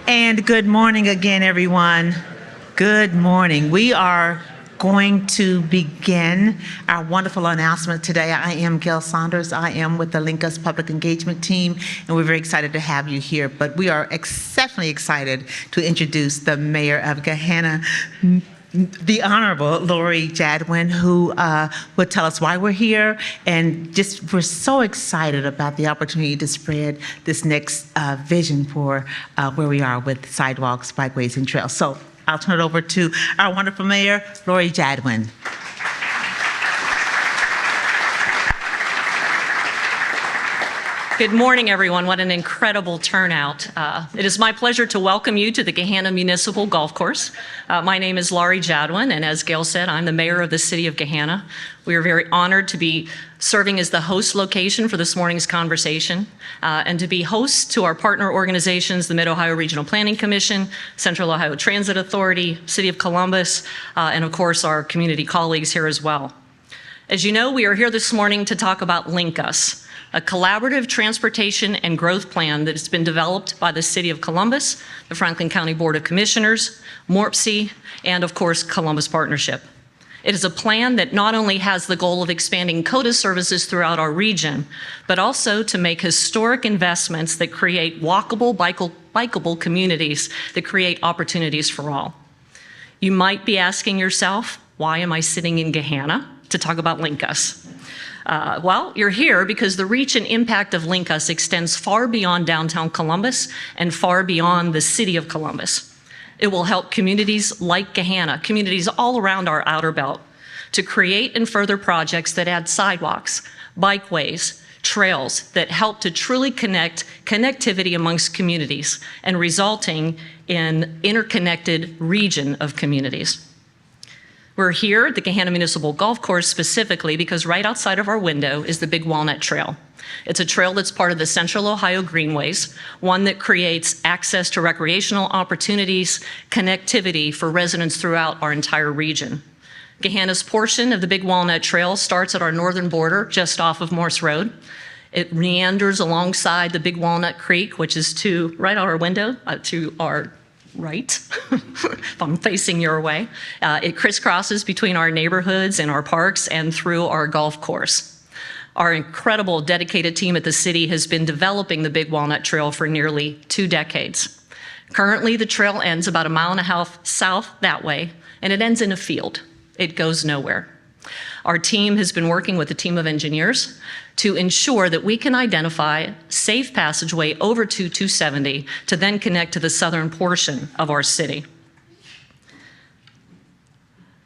And good morning again, everyone. Good morning. We are going to begin our wonderful announcement today. I am Gail Saunders. I am with the LinkUS Public Engagement Team, and we're very excited to have you here. But we are exceptionally excited to introduce the Mayor of Gahanna, the Honorable Lori Jadwin, who will tell us why we're here, and just we're so excited about the opportunity to spread this next vision for where we are with sidewalks, bikeways, and trails. So I'll turn it over to our wonderful Mayor, Lori Jadwin. Good morning, everyone. What an incredible turnout. It is my pleasure to welcome you to the Gahanna Municipal Golf Course. My name is Lori Jadwin, and as Gail said, I'm the mayor of the city of Gahanna. We are very honored to be serving as the host location for this morning's conversation and to be hosts to our partner organizations, the Mid-Ohio Regional Planning Commission, Central Ohio Transit Authority, City of Columbus, and of course our community colleagues here as well. As you know, we are here this morning to talk about LinkUS, a collaborative transportation and growth plan that has been developed by the City of Columbus, the Franklin County Board of Commissioners, MORPC, and of course, Columbus Partnership. It is a plan that not only has the goal of expanding CODA services throughout our region, but also to make historic investments that create walkable, bikeable communities that create opportunities for all. You might be asking yourself, why am I sitting in Gahanna to talk about LinkUS? Well, you're here because the reach and impact of LinkUS extends far beyond downtown Columbus and far beyond the city of Columbus. It will help communities like Gahanna, communities all around our outer belt, to create and further projects that add sidewalks, bikeways, trails that help to truly connect connectivity amongst communities and resulting in interconnected region of communities. We're here at the Gahanna Municipal Golf Course specifically because right outside of our window is the Big Walnut Trail. It's a trail that's part of the Central Ohio Greenways, one that creates access to recreational opportunities, connectivity for residents throughout our entire region. Gahanna's portion of the Big Walnut Trail starts at our northern border just off of Morse Road. It meanders alongside the Big Walnut Creek, which is right out our window, to our right, if I'm facing your way. It crisscrosses between our neighborhoods and our parks and through our golf course. Our incredible dedicated team at the city has been developing the Big Walnut Trail for nearly 2 decades. Currently, the trail ends about 1.5 miles south that way, and it ends in a field. It goes nowhere. Our team has been working with a team of engineers to ensure that we can identify safe passageway over to 270 to then connect to the southern portion of our city.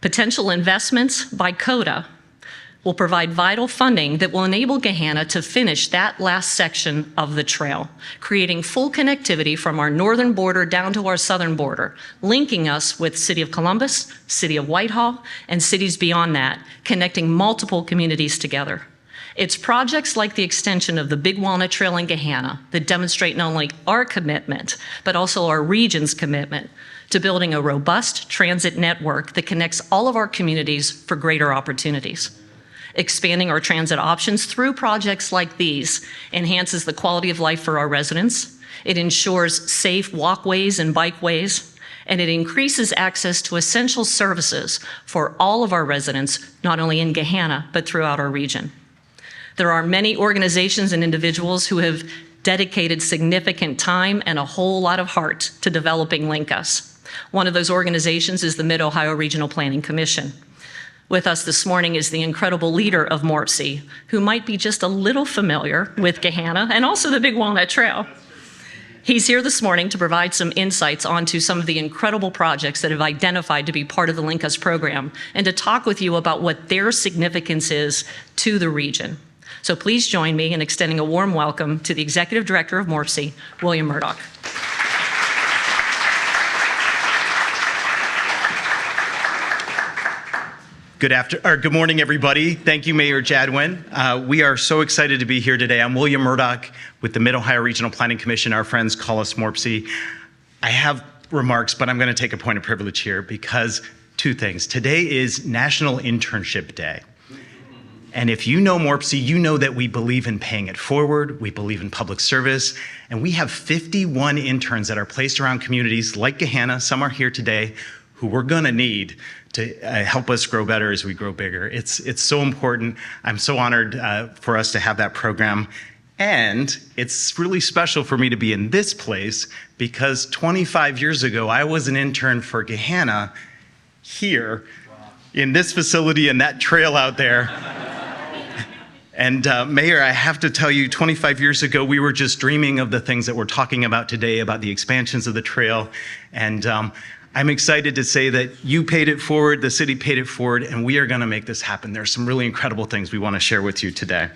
Potential investments by CODA will provide vital funding that will enable Gahanna to finish that last section of the trail, creating full connectivity from our northern border down to our southern border, linking us with City of Columbus, City of Whitehall, and cities beyond that, connecting multiple communities together. It's projects like the extension of the Big Walnut Trail in Gahanna that demonstrate not only our commitment, but also our region's commitment to building a robust transit network that connects all of our communities for greater opportunities. Expanding our transit options through projects like these enhances the quality of life for our residents. It ensures safe walkways and bikeways, and it increases access to essential services for all of our residents, not only in Gahanna, but throughout our region. There are many organizations and individuals who have dedicated significant time and a whole lot of heart to developing LinkUS. One of those organizations is the Mid-Ohio Regional Planning Commission. With us this morning is the incredible leader of MORPC, who might be just a little familiar with Gahanna and also the Big Walnut Trail. He's here this morning to provide some insights onto some of the incredible projects that have identified to be part of the LinkUS program and to talk with you about what their significance is to the region. So please join me in extending a warm welcome to the Executive Director of MORPC, William Murdoch. Good morning, everybody. Thank you, Mayor Jadwin. We are so excited to be here today. I'm William Murdoch with the Mid-Ohio Regional Planning Commission. Our friends call us MORPC. I have remarks, but I'm going to take a point of privilege here because 2 things. Today is National Internship Day. And if you know MORPC, you know that we believe in paying it forward, we believe in public service, and we have 51 interns that are placed around communities like Gahanna, some are here today, who we're gonna need to help us grow better as we grow bigger. It's so important. I'm so honored for us to have that program. And it's really special for me to be in this place because 25 years ago, I was an intern for Gahanna here in this facility and that trail out there. And Mayor, I have to tell you, 25 years ago, we were just dreaming of the things that we're talking about today, about the expansions of the trail. And I'm excited to say that you paid it forward, the city paid it forward, and we are gonna make this happen. There's some really incredible things we wanna share with you today.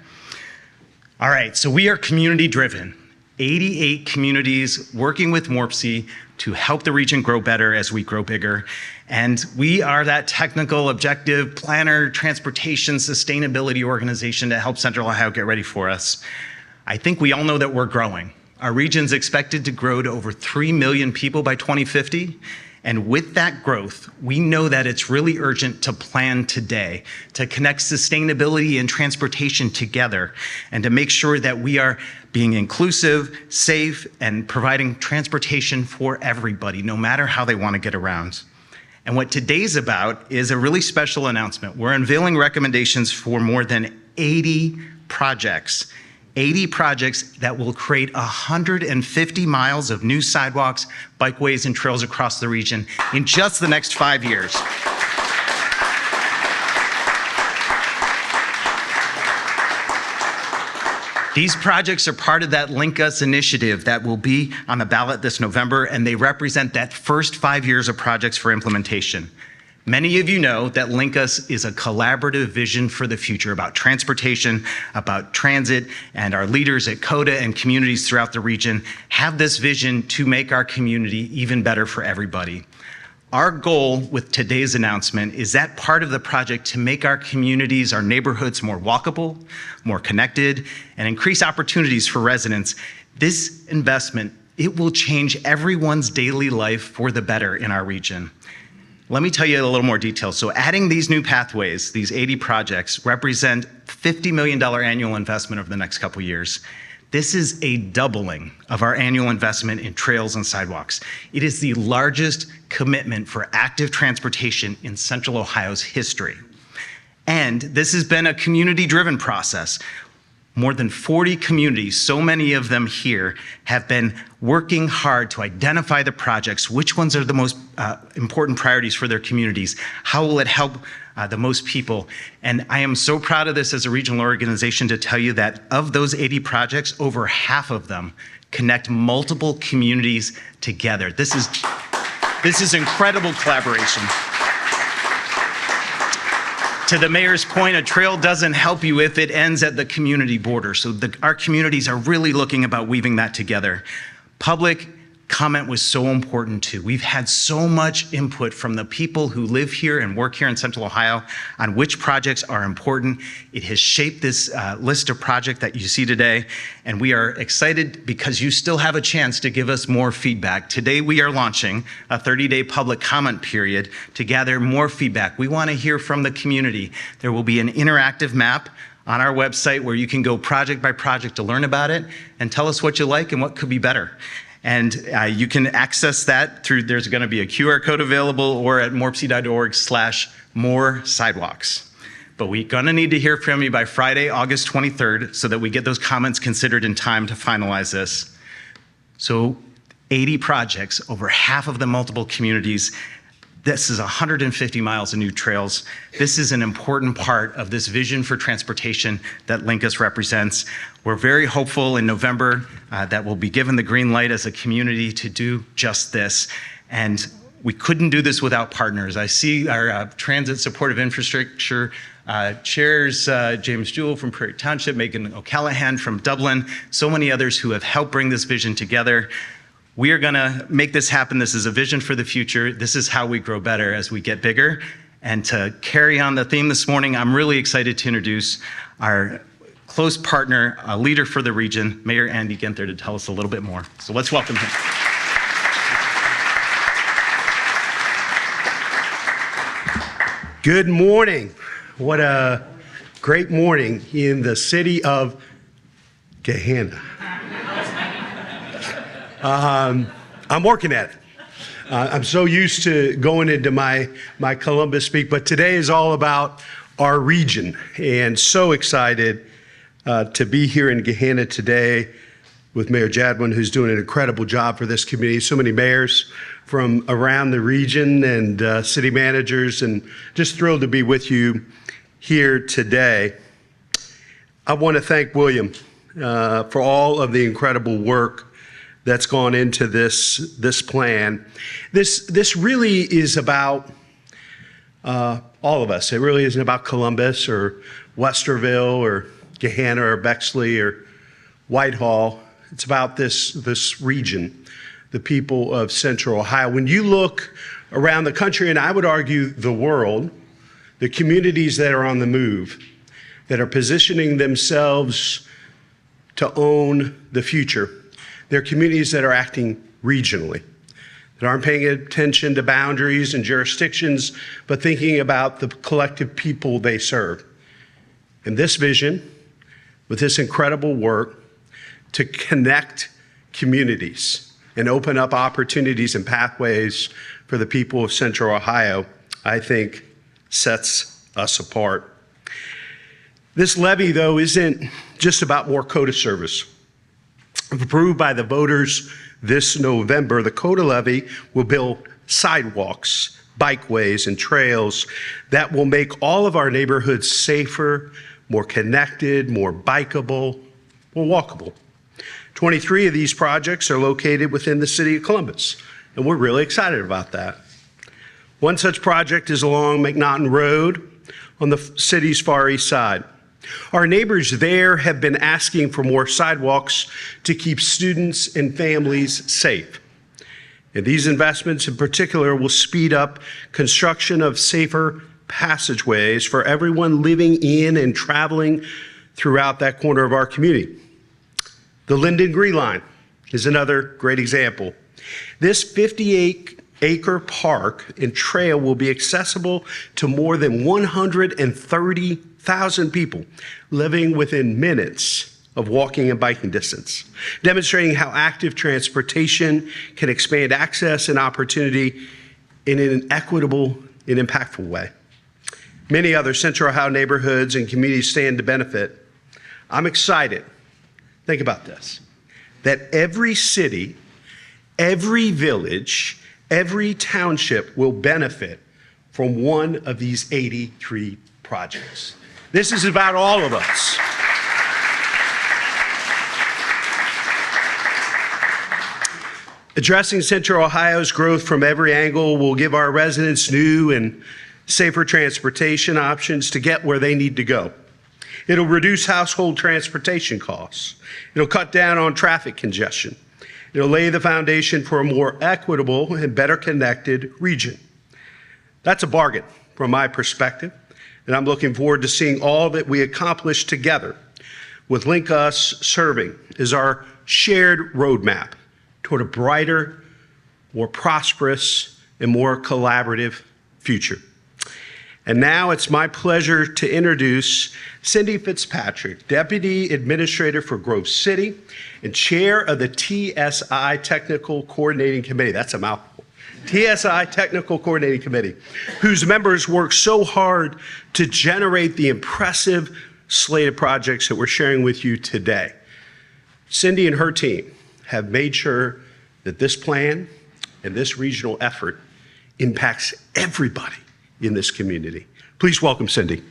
All right, so we are community driven. 88 communities working with MORPC to help the region grow better as we grow bigger. And we are that technical, objective, planner, transportation, sustainability organization to help Central Ohio get ready for us. I think we all know that we're growing. Our region's expected to grow to over 3 million people by 2050. And with that growth, we know that it's really urgent to plan today, to connect sustainability and transportation together, and to make sure that we are being inclusive, safe, and providing transportation for everybody, no matter how they want to get around. And what today's about is a really special announcement. We're unveiling recommendations for more than 80 projects. 80 projects that will create 150 miles of new sidewalks, bikeways, and trails across the region in just the next 5 years. These projects are part of that LinkUS initiative that will be on the ballot this November, and they represent that first 5 years of projects for implementation. Many of you know that LinkUS is a collaborative vision for the future about transportation, about transit, and our leaders at CODA and communities throughout the region have this vision to make our community even better for everybody. Our goal with today's announcement is that part of the project to make our communities, our neighborhoods more walkable, more connected, and increase opportunities for residents. This investment, it will change everyone's daily life for the better in our region. Let me tell you a little more detail. So adding these new pathways, these 80 projects, represent $50 million annual investment over the next couple years. This is a doubling of our annual investment in trails and sidewalks. It is the largest commitment for active transportation in Central Ohio's history. And this has been a community-driven process. More than 40 communities, so many of them here, have been working hard to identify the projects, which ones are the most important priorities for their communities, how will it help the most people. And I am so proud of this as a regional organization to tell you that of those 80 projects, over half of them connect multiple communities together. This is incredible collaboration. To the mayor's point, a trail doesn't help you if it ends at the community border. So our communities are really looking about weaving that together. Public comment was so important too. We've had so much input from the people who live here and work here in Central Ohio on which projects are important. It has shaped this list of projects that you see today, and we are excited because you still have a chance to give us more feedback. Today we are launching a 30-day public comment period to gather more feedback. We want to hear from the community. There will be an interactive map on our website where you can go project by project to learn about it and tell us what you like and what could be better. And you can access that through, there's going to be a QR code available or at morpc.org/more sidewalks. But we're going to need to hear from you by Friday, August 23rd, so that we get those comments considered in time to finalize this. So 80 projects, over half of the multiple communities. This is 150 miles of new trails. This is an important part of this vision for transportation that LinkUS represents. We're very hopeful in November that we'll be given the green light as a community to do just this. And we couldn't do this without partners. I see our transit supportive infrastructure chairs, James Jewell from Prairie Township, Megan O'Callahan from Dublin, so many others who have helped bring this vision together. We are gonna make this happen. This is a vision for the future. This is how we grow better as we get bigger. And to carry on the theme this morning, I'm really excited to introduce our close partner, a leader for the region, Mayor Andy Ginther, to tell us a little bit more. So let's welcome him. Good morning. What a Great morning in the city of Gehenna. I'm working at it. I'm so used to going into my Columbus speak, but today is all about our region, and so excited to be here in Gehenna today with Mayor Jadwin, who's doing an incredible job for this community. So many mayors from around the region and city managers, and just thrilled to be with you here today. I want to thank William for all of the incredible work that's gone into this plan. This really is about all of us. It really isn't about Columbus or Westerville or Gehenna or Bexley or Whitehall. It's about this region, the people of Central Ohio. When you look around the country, and I would argue the world, the communities that are on the move, that are positioning themselves to own the future, they're communities that are acting regionally, that aren't paying attention to boundaries and jurisdictions, but thinking about the collective people they serve. And this vision, with this incredible work to connect communities and open up opportunities and pathways for the people of Central Ohio, I think sets us apart. This levy, though, isn't just about more COTA service. If approved by the voters this November, the COTA levy will build sidewalks, bikeways, and trails that will make all of our neighborhoods safer, more connected, more bikeable, more walkable. 23 of these projects are located within the city of Columbus, and we're really excited about that. One such project is along McNaughton Road on the city's far east side. Our neighbors there have been asking for more sidewalks to keep students and families safe. And these investments in particular will speed up construction of safer passageways for everyone living in and traveling throughout that corner of our community. The Linden Green Line is another great example. This 58-acre park and trail will be accessible to more than 130,000 people living within minutes of walking and biking distance, demonstrating how active transportation can expand access and opportunity in an equitable and impactful way. Many other Central Ohio neighborhoods and communities stand to benefit. I'm excited, think about this, that every city, every village, every township will benefit from one of these 83 projects. This is about all of us. Addressing Central Ohio's growth from every angle will give our residents new and safer transportation options to get where they need to go. It'll reduce household transportation costs. It'll cut down on traffic congestion. It'll lay the foundation for a more equitable and better connected region. That's a bargain from my perspective, and I'm looking forward to seeing all that we accomplish together, with LinkUS serving as our shared roadmap toward a brighter, more prosperous, and more collaborative future. And now it's my pleasure to introduce Cindy Fitzpatrick, Deputy Administrator for Grove City and Chair of the TSI Technical Coordinating Committee. That's a mouthful. TSI Technical Coordinating Committee, whose members work so hard to generate the impressive slate of projects that we're sharing with you today. Cindy and her team have made sure that this plan and this regional effort impacts everybody in this community. Please welcome Cindy.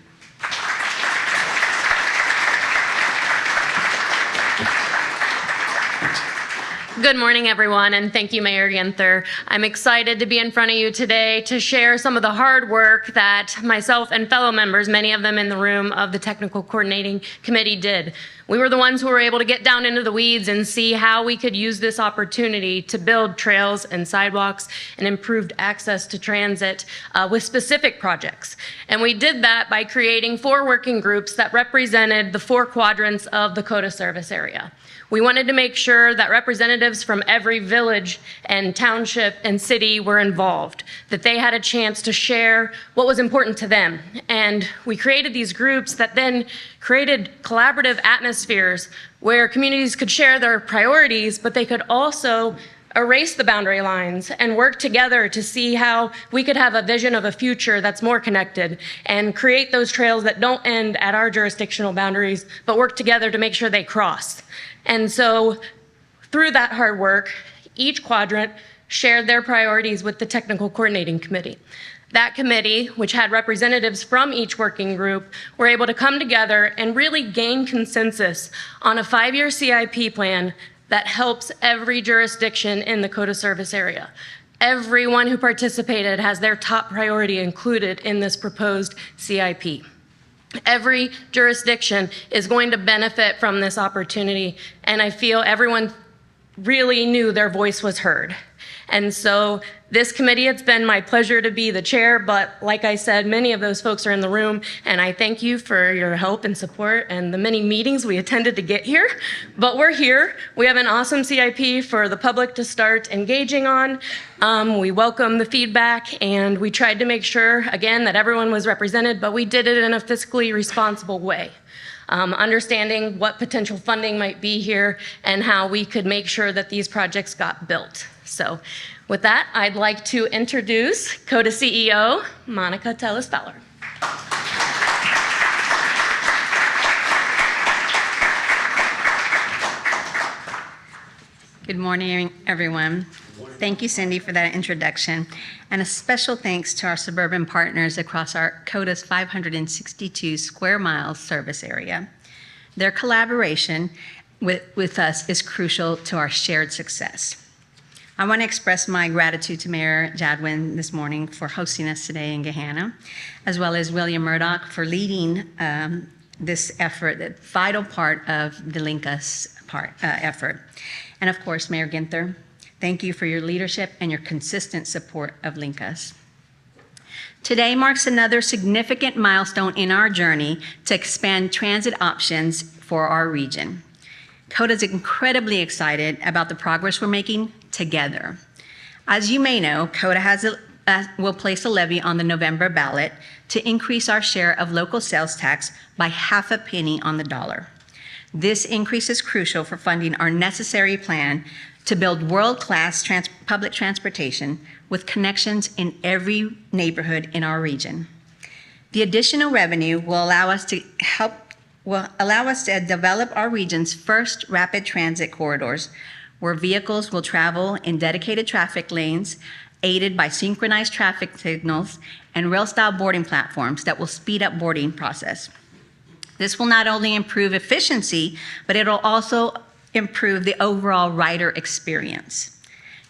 Good morning, everyone, and thank you, Mayor Ginther. I'm excited to be in front of you today to share some of the hard work that myself and fellow members, many of them in the room of the Technical Coordinating Committee, did. We were the ones who were able to get down into the weeds and see how we could use this opportunity to build trails and sidewalks and improved access to transit with specific projects. And we did that by creating 4 working groups that represented the 4 quadrants of the COTA service area. We wanted to make sure that representatives from every village and township and city were involved, that they had a chance to share what was important to them. And we created these groups that then created collaborative atmospheres where communities could share their priorities, but they could also erase the boundary lines and work together to see how we could have a vision of a future that's more connected and create those trails that don't end at our jurisdictional boundaries, but work together to make sure they cross. And so through that hard work, each quadrant shared their priorities with the Technical Coordinating Committee. That committee, which had representatives from each working group, were able to come together and really gain consensus on a 5-year CIP plan that helps every jurisdiction in the CODA service area. Everyone who participated has their top priority included in this proposed CIP. Every jurisdiction is going to benefit from this opportunity, and I feel everyone really knew their voice was heard. And so this committee, it's been my pleasure to be the chair, but like I said, many of those folks are in the room, and I thank you for your help and support and the many meetings we attended to get here. But we're here. We have an awesome CIP for the public to start engaging on. We welcome the feedback, and we tried to make sure, again, that everyone was represented, but we did it in a fiscally responsible way. Understanding what potential funding might be here and how we could make sure that these projects got built. So with that, I'd like to introduce CODA CEO, Monica Tellis-Fowler. Good morning, everyone. Thank you, Cindy, for that introduction. And a special thanks to our suburban partners across our CODA's 562 square miles service area. Their collaboration with us is crucial to our shared success. I want to express my gratitude to Mayor Jadwin this morning for hosting us today in Gahanna, as well as William Murdoch for leading this effort, the vital part of the LinkUS effort. And of course, Mayor Ginther, thank you for your leadership and your consistent support of LinkUS. Today marks another significant milestone in our journey to expand transit options for our region. CODA is incredibly excited about the progress we're making together. As you may know, CODA will place a levy on the November ballot to increase our share of local sales tax by half a penny on the dollar. This increase is crucial for funding our necessary plan to build world-class public transportation with connections in every neighborhood in our region. The additional revenue will allow us to develop our region's first rapid transit corridors, where vehicles will travel in dedicated traffic lanes, aided by synchronized traffic signals and rail-style boarding platforms that will speed up boarding process. This will not only improve efficiency, but it'll also improve the overall rider experience.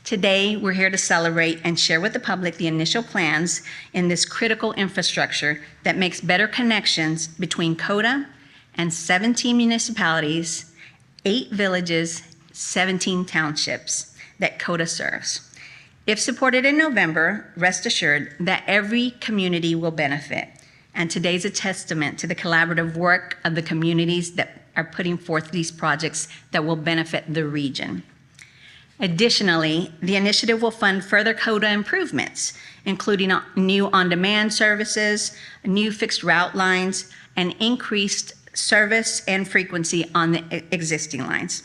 Today, we're here to celebrate and share with the public the initial plans in this critical infrastructure that makes better connections between CODA and 17 municipalities, 8 villages, 17 townships that CODA serves. If supported in November, rest assured that every community will benefit. And today's a testament to the collaborative work of the communities that are putting forth these projects that will benefit the region. Additionally, the initiative will fund further CODA improvements, including new on-demand services, new fixed route lines, and increased service and frequency on the existing lines.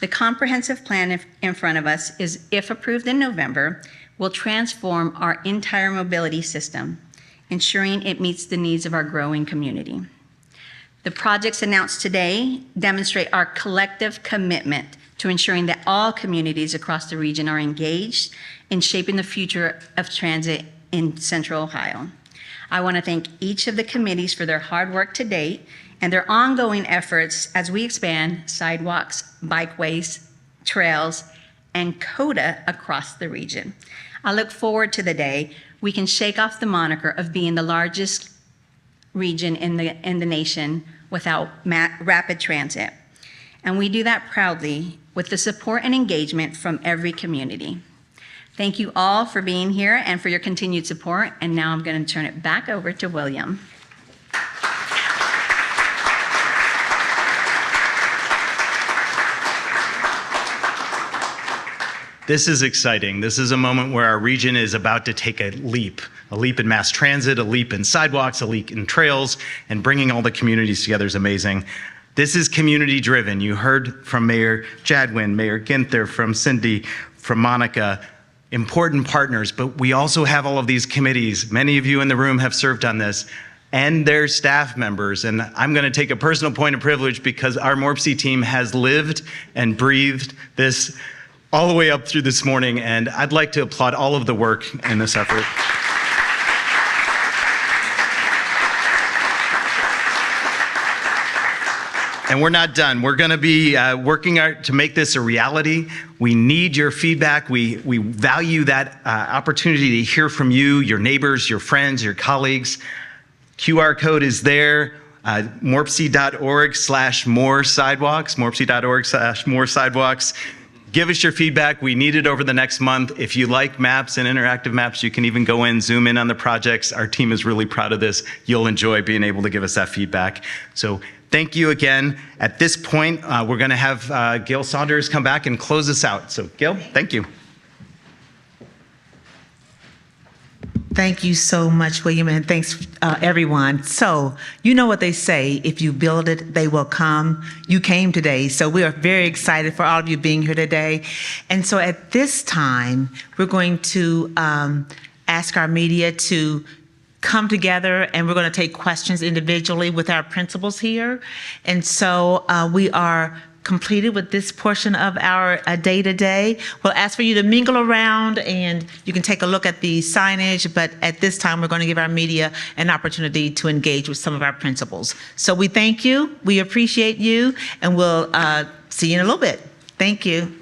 The comprehensive plan in front of us is, if approved in November, will transform our entire mobility system, ensuring it meets the needs of our growing community. The projects announced today demonstrate our collective commitment to ensuring that all communities across the region are engaged in shaping the future of transit in Central Ohio. I want to thank each of the committees for their hard work to date and their ongoing efforts as we expand sidewalks, bikeways, trails, and CODA across the region. I look forward to the day we can shake off the moniker of being the largest region in the nation without rapid transit. And we do that proudly with the support and engagement from every community. Thank you all for being here and for your continued support. And now I'm going to turn it back over to William. This is exciting. This is a moment where our region is about to take a leap in mass transit, a leap in sidewalks, a leap in trails, and bringing all the communities together is amazing. This is community driven. You heard from Mayor Jadwin, Mayor Ginther, from Cindy, from Monica, important partners, but we also have all of these committees. Many of you in the room have served on this, and their staff members. And I'm going to take a personal point of privilege because our MORPC team has lived and breathed this all the way up through this morning, and I'd like to applaud all of the work in this effort. And we're not done. We're going to be working to make this a reality. We need your feedback. We value that opportunity to hear from you, your neighbors, your friends, your colleagues. QR code is there, morpc.org/more sidewalks, morpc.org/more sidewalks. Give us your feedback. We need it over the next month. If you like maps and interactive maps, you can even go in, zoom in on the projects. Our team is really proud of this. You'll enjoy being able to give us that feedback. So thank you again. At this point, we're going to have Gail Saunders come back and close us out. So Gail, thank you. Thank you so much, William, and thanks, everyone. So, you know what they say, if you build it, they will come. You came today, so we are very excited for all of you being here today. And so at this time, we're going to ask our media to come together, and we're going to take questions individually with our principals here. And so we are completed with this portion of our day today. We'll ask for you to mingle around, and you can take a look at the signage, but at this time, we're going to give our media an opportunity to engage with some of our principals. So we thank you, we appreciate you, and we'll see you in a little bit. Thank you.